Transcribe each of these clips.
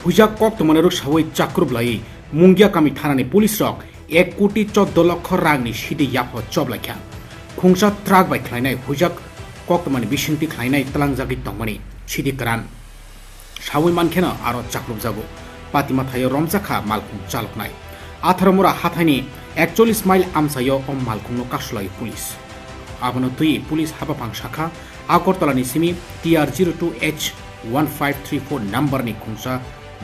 হুইজাক কক্তমানের সাবৈ চাক্রুবলাই মুঙ্গিয়া কামি থানাनि পুলিশ রক 1,14,00,000 রাংनि সিদি याफ चबलायखा खुंसा ट्राक बाय खालायनाय हुइजाक कक्तमानि बिसिंति खालायनाय तलांजागि तंमानि सिदी करान सावै मानखेना आरो चाक्रुबजागो पातिमा थायो रमजाखा मालखुं चालकनाय 18 मुरा हाथायनि 41 माइल आमसायो अम मालखुंनो कासुलाय पुलिस आबनो तुई पुलिस हाबाफां शाखा आगरतलानि सिमी TR02H1534 नम्बरनि खुंसा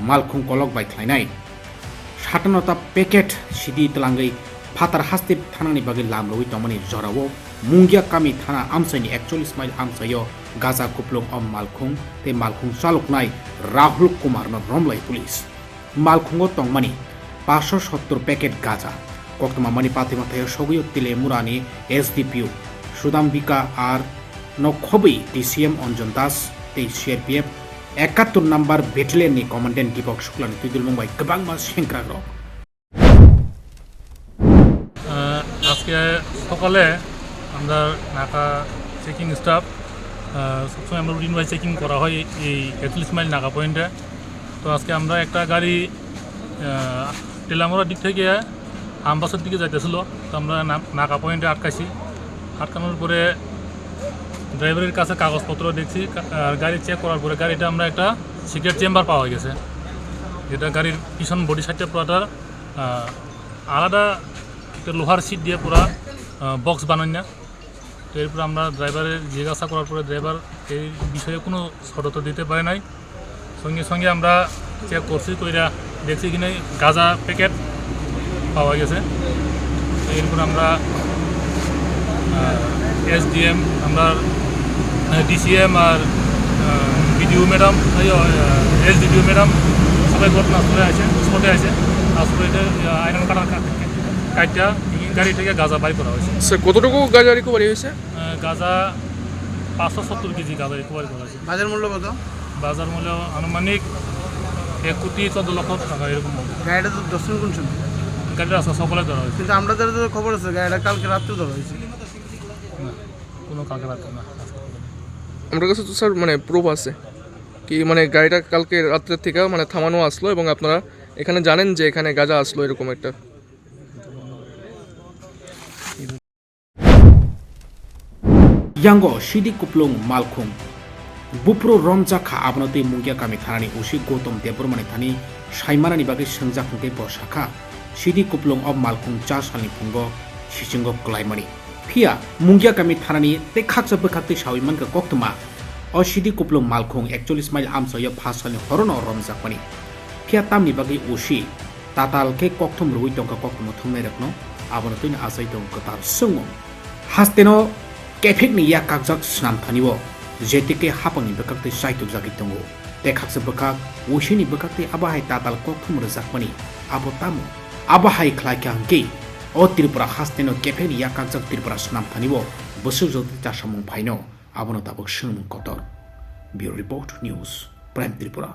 मालखुं कलक बाय खालायनाय 57टा पेकेट सिदी तलांगै फातार हास्तेब थानानि बागै लामलुई तंमानि जरावो मुंगिया कामी थाना आमसायनि 41 माइल आमसायो गाजा कुप्लुं अम मालखुं ते मालखुं चालकनाय राहुल कुमारनो रमलाई पुलिस मालखुंगो तंमानि 570 पेकेट गाजा कक्तमामानि पातिमाथायो सगैयो तिले मुरानि SDPO सुदाम्बिका आर नखबै DCM अंजन दास ते CRPF 71 नम्बर बेटालियननि कमान्डेन्ट दीपक शुक्लानि तुइदुल मुंबाई गोबां मा सेंग्राग्र আজকে সকালে আমরা নাকা চেকিং স্টাফ সবসময় আমরা রুটিন ওয়াইজ চেকিং করা হয় এই 41 মাইল নাকা পয়েন্টে। তো আজকে আমরা একটা গাড়ি টেলামোড়ার দিক থেকে আমবাসের দিকে যাইতেছিল, তো আমরা নাকা পয়েন্টে আটকাইছি। আটকানোর পরে ড্রাইভারের কাছে কাগজপত্র দেখছি, আর গাড়ি চেক করার পরে গাড়িটা আমরা একটা সিক্রেট চেম্বার পাওয়া গেছে, যেটা গাড়ির পিছন বডি সাইডটা পুরাটা আলাদা লোহার সিট দিয়ে পুরা বক্স বানাই না। তো এরপর আমরা ড্রাইভারের জিজ্ঞাসা করার পরে ড্রাইভার এই বিষয়ে কোনো সতর্ক দিতে পারে নাই। সঙ্গে সঙ্গে আমরা চেক করছি, কইরা দেখছি কিনা গাঁজা প্যাকেট পাওয়া গেছে। এরপর আমরা SDM আমরা DCM আর BDO ম্যাডাম SDPO ম্যাডাম সবাই ঘটনাস্থলে আছে, স্পটে আছে। আসলে এটা আইরন কাটার কাটটা গাড়ি থেকে গাঁজা বাই করা হয়েছে। স্যার কতটুকু গাঁজা রিকভারি হয়েছে? গাঁজা 570 কেজি গাঁজা রিকভারি করা হয়েছে। বাজার মূল্য কত? বাজার মূল্য আনুমানিক 1,14,00,000 টাকা এরকম। গাড়িটা তো দর্শন কোন সময়? গাড়িটা আজকে সকালে ধরা হয়েছে। কিন্তু আমরা যারা তো খবর আছে গাড়িটা কালকে রাত্রে ধরা হয়েছে। কোনো কালকে রাত্রে না, আমার কাছে তো স্যার মানে প্রুফ আছে কি, মানে গাড়িটা কালকে রাত্রের থেকে মানে থামানো আসলো এবং আপনারা এখানে জানেন যে এখানে গাঁজা আসলো এরকম একটা। यांगो सिदी कुप्लुं मालखुं बुप्रो रमजाखा आबनते मुंगिया कामी थानानि उसी गौतम देबरमानि थानि साइमानानि बागै सोंजाखांते बसाखा सिदी कुप्लुं अब मालखुं 4 सालनि फुंगो सिसिंगो क्लाइमानि फिया मुंगिया कामी थानानि ते खाकसा बखाते साविमानका कक्तमा अ सिदी कुप्लुं मालखुं 41 माइल आमसायो 5 सालनि हरन रमजाखमानि फिया तामनि बागै उसी तातालके कक्तम रुइ टंका कक्तम थुंनाय रखनो आबनते आसाय दं कतार सोंगो हास्तेनो केफेकनि या कागजाक स्नाम थानिवो जेटिके हापांनि बकाकते साइतुक जागि दंगो ते खाकसे बकाक उसिनि बकाकते आबाहाय ताताल कक्तम रजाकमानि आबो तामो आबाहाय ख्लायखांके ओ त्रिपुरा हास्तेनो केफेकनि या कागजाक त्रिपुरा स्नाम थानिवो बसुक जति चासामुं फाइनो आबनो ताबक सोंमुं कतर bureau report news prime Tripura.